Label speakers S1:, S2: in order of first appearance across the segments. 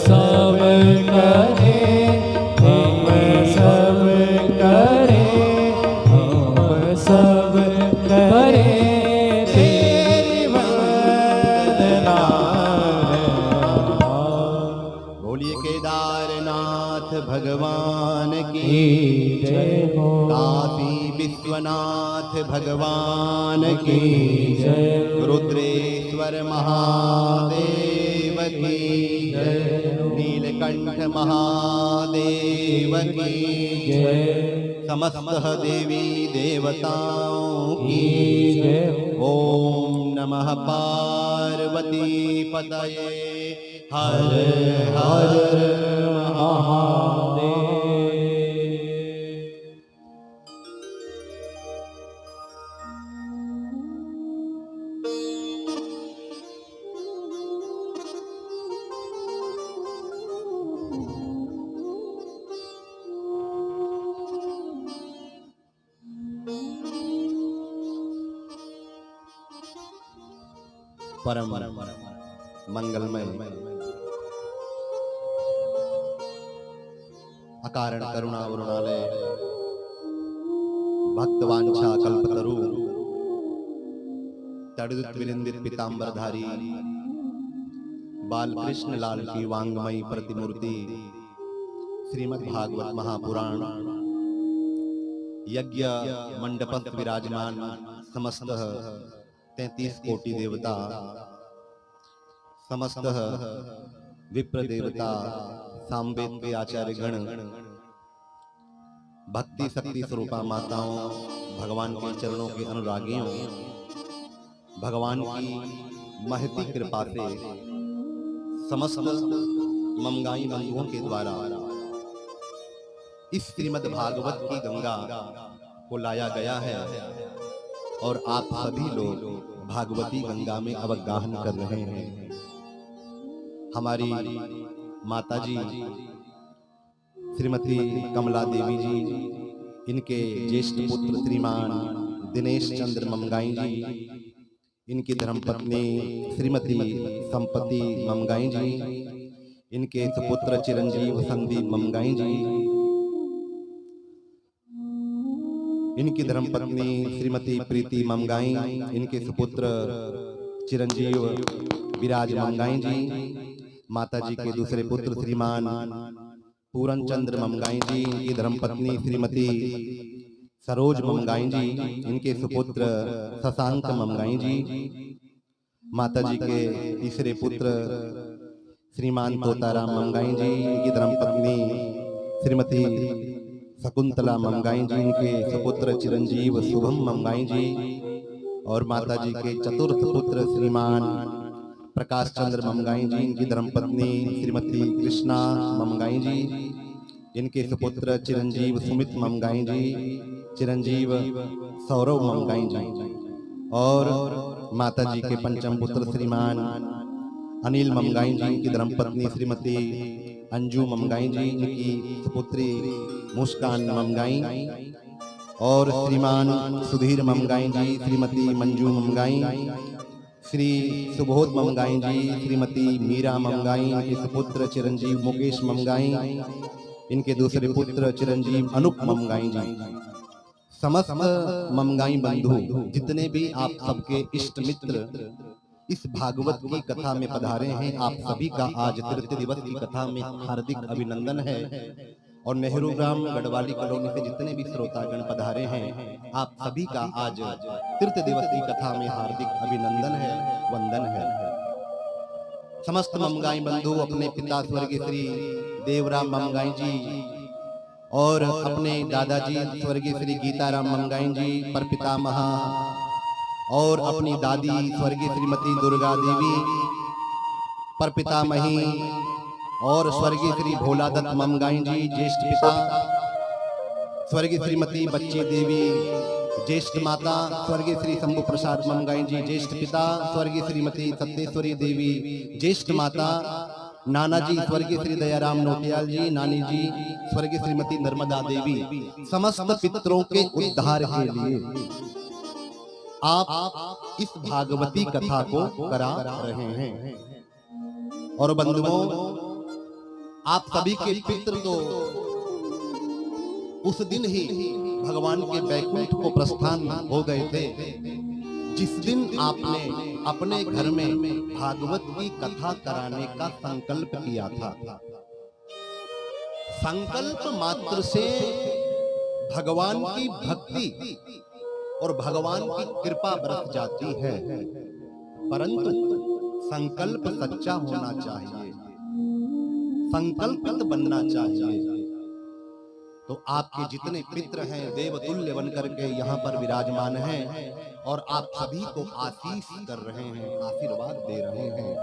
S1: सब करें, हम सब करें, हम सब करें तेरी वंदना।
S2: बोलिए केदारनाथ भगवान की
S1: जय हो,
S2: काशी विश्वनाथ भगवान की
S1: जय,
S2: रुद्रेश्वर महादेव की
S1: जय,
S2: नीलकंठ महादेव की
S1: जय,
S2: समस्त देवी देवताओं की
S1: जय।
S2: ओम नमः पार्वती पतये हर
S1: हर
S2: हर
S1: महादेव।
S2: परम मंगलमय अकारण करुणा वरुणालय भक्तवांछा कल्पतरु तड़ुत विरिंदित पीतांबरधारी बालकृष्ण लाल की वांगमयी प्रतिमूर्ति श्रीमद् भागवत महापुराण यज्ञ मंडपस्थ विराजमान समस्त 33 कोटि देवता, समस्त विप्र देवता, सामवेद के आचार्य गण, भक्ति शक्ति स्वरूपा माताओं, भगवान के चरणों के अनुरागियों, भगवान की महती कृपा से समस्त ममगाई बंधुओं के द्वारा इस श्रीमद् भागवत की गंगा को लाया गया है और आप सभी लोग भागवती गंगा में अवगाहन कर रहे हैं। हमारी माताजी श्रीमती कमला देवी जी, इनके ज्येष्ठ पुत्र श्रीमान दिनेश चंद्र ममगाई जी, इनकी धर्मपत्नी श्रीमती संपत्ति ममगाई जी, इनके सुपुत्र चिरंजीव संदीप ममगाई जी, इनकी धर्मपत्नी श्रीमती प्रीति ममगाई, इनके सुपुत्र चिरंजीव विराज ममगाई जी, माताजी के दूसरे पुत्र श्रीमान पूरन चंद्र ममगाई जी, इनकी धर्मपत्नी श्रीमती सरोज ममगाई जी, इनके सुपुत्र शशांक ममगाई जी, माताजी के तीसरे पुत्र श्रीमान तोताराम ममगाई जी, इनकी धर्मपत्नी श्रीमती शकुंतला ममगाई जी, इनके सुपुत्र चिरंजीव शुभम ममगाई जी, और माताजी के चतुर्थ पुत्र श्रीमान प्रकाश चंद्र ममगाई जी, इनकी धर्मपत्नी श्रीमती कृष्णा ममगाई जी, इनके सुपुत्र चिरंजीव सुमित ममगाई जी, चिरंजीव सौरव ममगाई जी, और माताजी के पंचम पुत्र श्रीमान अनिल ममगाई जी, इनकी धर्मपत्नी श्रीमती अंजू ममगाई जी, इनकी सुपुत्री मुस्कान ममगाई, और श्रीमान सुधीर ममगाई जी, श्रीमती मंजू ममगाई, श्री सुबोध ममगाई जी, श्रीमती मीरा ममगाई, इनके सुपुत्र चिरंजीव मुकेश ममगाई, इनके दूसरे पुत्र चिरंजीव अनूप ममगाई जी। समस्त ममगाई बंधु जितने भी आप सबके इष्ट मित्र इस भागवत की कथा में पधारे हैं, आप सभी का आज तृतीय दिवस की कथा में हार्दिक अभिनंदन है। और नेहरू ग्राम गढ़वाली कॉलोनी से जितने भी श्रोतागण पधारे हैं, आप सभी का आज तृतीय दिवस की कथा में हार्दिक अभिनंदन है, वंदन है। समस्त ममगाई बंधु अपने पिता स्वर्गीय श्री देवराम ममगाई जी और अपने दादाजी स्वर्गीय श्री गीताराम ममगाई जी पर पितामह, और अपनी दादी स्वर्गीय श्रीमती दुर्गा देवी पर पितामही, और स्वर्गीय श्री भोलादत्त ममगाई जी ज्येष्ठ पिता, स्वर्गीय श्रीमती बच्ची देवी ज्येष्ठ माता, स्वर्गीय श्री शंभु प्रसाद ममगाई जी ज्येष्ठ पिता, स्वर्गीय श्रीमती सत्येश्वरी देवी ज्येष्ठ माता, नाना जी स्वर्गीय श्री दयाराम नोटियाल जी, नानी जी स्वर्गीय श्रीमती नर्मदा देवी, समस्त पितरों के उद्धार के लिए आप इस भागवती कथा को करा रहे हैं। और बंधुओं, आप सभी के पितृ तो उस दिन ही भगवान के बैकुंठ को प्रस्थान हो गए थे जिस दिन आपने अपने घर में भागवत की कथा कराने का संकल्प किया था। संकल्प मात्र से भगवान की भक्ति और भगवान की कृपा बरस जाती है, परंतु संकल्प सच्चा होना चाहिए, संकल्पित बनना चाहिए। तो आपके जितने पितृ हैं देवतुल्य बनकर के यहाँ पर विराजमान हैं और आप सभी को आशीष कर रहे हैं, आशीर्वाद दे रहे हैं।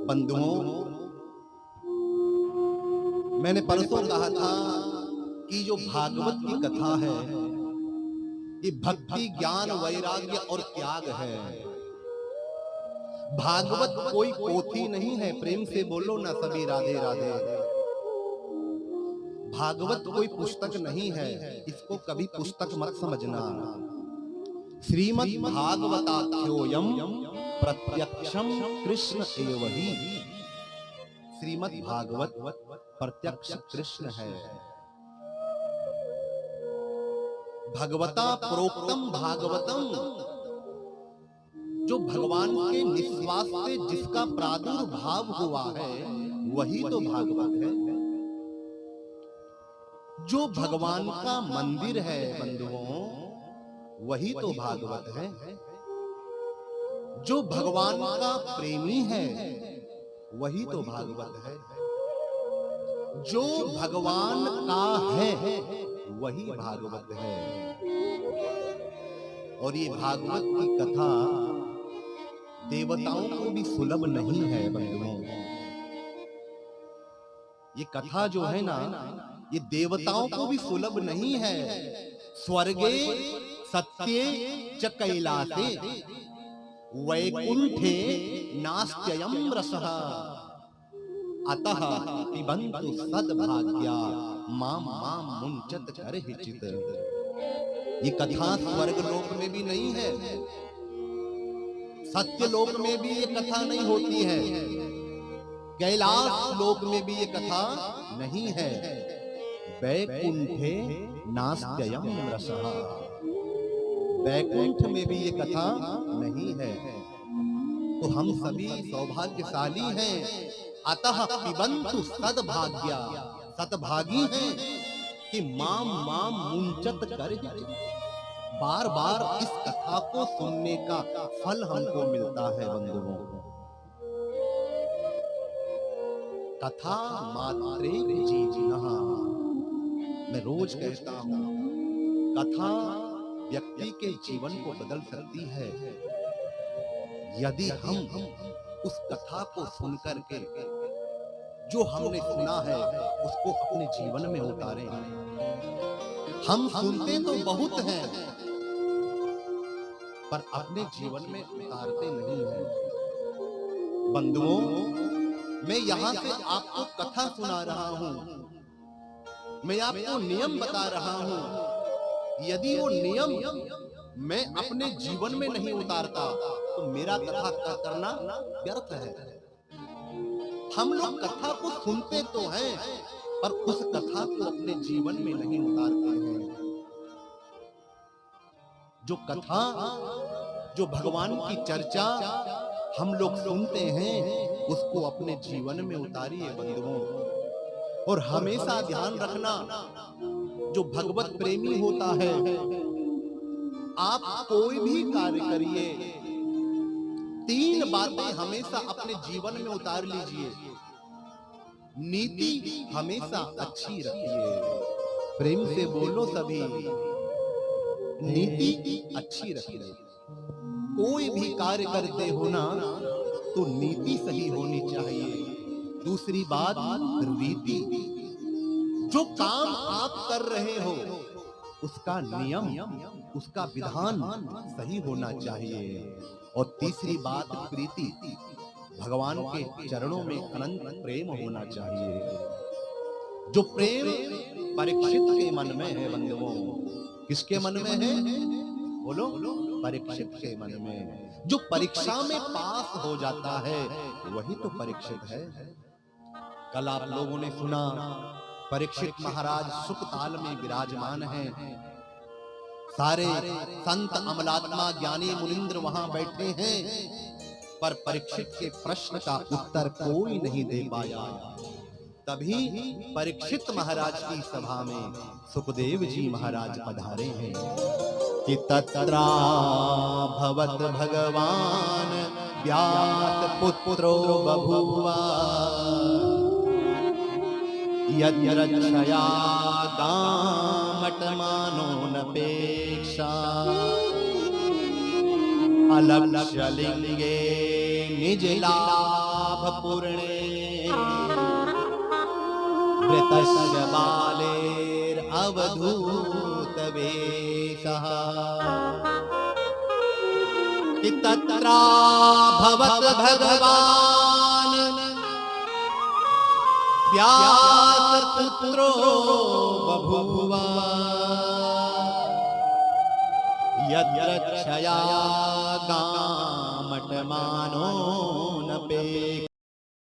S2: बंधुओं, मैंने परसों कहा था कि जो भागवत की कथा है ये भक्ति, ज्ञान, वैराग्य और त्याग है। भागवत कोई पोथी नहीं है, प्रेम से बोलो ना सभी राधे राधे। भागवत कोई पुस्तक नहीं है, इसको कभी पुस्तक मत समझना। श्रीमद् भागवताख्योऽयं प्रत्यक्षम कृष्ण एव ही। श्रीमद् भागवत प्रत्यक्ष कृष्ण है। भगवता प्रोक्तम भागवतम, जो भगवान के निश्वास से जिसका प्रादुर्भाव हुआ है वही तो भागवत है। जो भगवान का मंदिर है बंधुओं, वही तो भागवत है। जो भगवान का प्रेमी है वही तो भागवत है। जो भगवान का है वही भागवत है। और ये भागवत की कथा देवताओं को भी सुलभ नहीं है बंधुओं। ये कथा जो है ना, ये देवताओं को भी सुलभ नहीं है। स्वर्गे सत्ये च कैलासे वैकुंठे नास्त्ययं रसः अतः पिबन्तु सद्भाग्या माम माम मुंचत करहिचित। ये कथा स्वर्ग लोक में भी नहीं है, सत्य लोक में भी ये कथा नहीं होती है, कैलाश लोक में भी ये कथा नहीं है। वैकुंठे नास्त्ययं रसः, वैकुंठ में भी ये कथा नहीं है। तो हम सभी सौभाग्यशाली हैं। अतः पिबन्तु सद्भाग्या, सतभागी हैं कि माम माम मुंचत करहिचित। बार बार इस कथा को सुनने का फल हमको मिलता है बंधुओं। कथा मात्रे जीविनः, मैं रोज कहता हूं, कथा व्यक्ति के जीवन को बदल सकती है यदि हम उस कथा को सुनकर के जो हमने सुना है उसको अपने जीवन में उतारें। हम सुनते तो बहुत हैं पर अपने जीवन में उतारते नहीं हैं। बंधुओं, मैं यहां से आपको कथा सुना रहा हूं, मैं आपको नियम बता रहा हूं। यदि वो नियम मैं अपने जीवन में नहीं उतारता तो मेरा कथा करना व्यर्थ है। हम लोग कथा को सुनते तो हैं पर उस कथा को अपने जीवन में नहीं उतारते हैं। जो कथा, जो भगवान की चर्चा हम लोग सुनते हैं उसको अपने जीवन में उतारिए बंधुओं। और हमेशा ध्यान रखना, जो भगवत प्रेमी होता है, आप कोई भी कार्य करिए, 3 बातें हमेशा अपने जीवन में उतार लीजिए। नीति हमेशा अच्छी रखिए, प्रेम से बोलो सभी, नीति अच्छी रखिए। कोई भी कार्य करते हो ना तो नीति सही होनी चाहिए। दूसरी बात रीति, जो काम आप कर रहे हो उसका नियम, उसका विधान सही होना चाहिए। और तीसरी बात प्रीति, भगवान के चरणों में अनंत प्रेम होना चाहिए। जो प्रेम परीक्षित के मन में है बंधुओं, किसके मन में है बोलो? परीक्षित के मन में। जो परीक्षा में पास हो जाता है वही तो परीक्षित है। कल आप लोगों ने सुना परीक्षित महाराज सुखताल में विराजमान हैं, सारे संत अमलात्मा ज्ञानी मुनिंद्र वहां बैठे हैं, पर परीक्षित के प्रश्न का उत्तर कोई नहीं दे पाया। तभी परीक्षित महाराज की सभा में सुखदेव जी महाराज पधारे हैं कि तत्रा भवत भगवान व्यास पुत्रो बभूवा यद्रक्षया गामटमानोऽनपेक्षा अलक्ष्यलिङ्गे निजलाभपूर्णे वृतस्य बालेरवधूतवेषः कि तत्रा भवत भगवान व्यासपुत्रो बभूवा यद्रक्षया गामटमानोऽनपेक्षा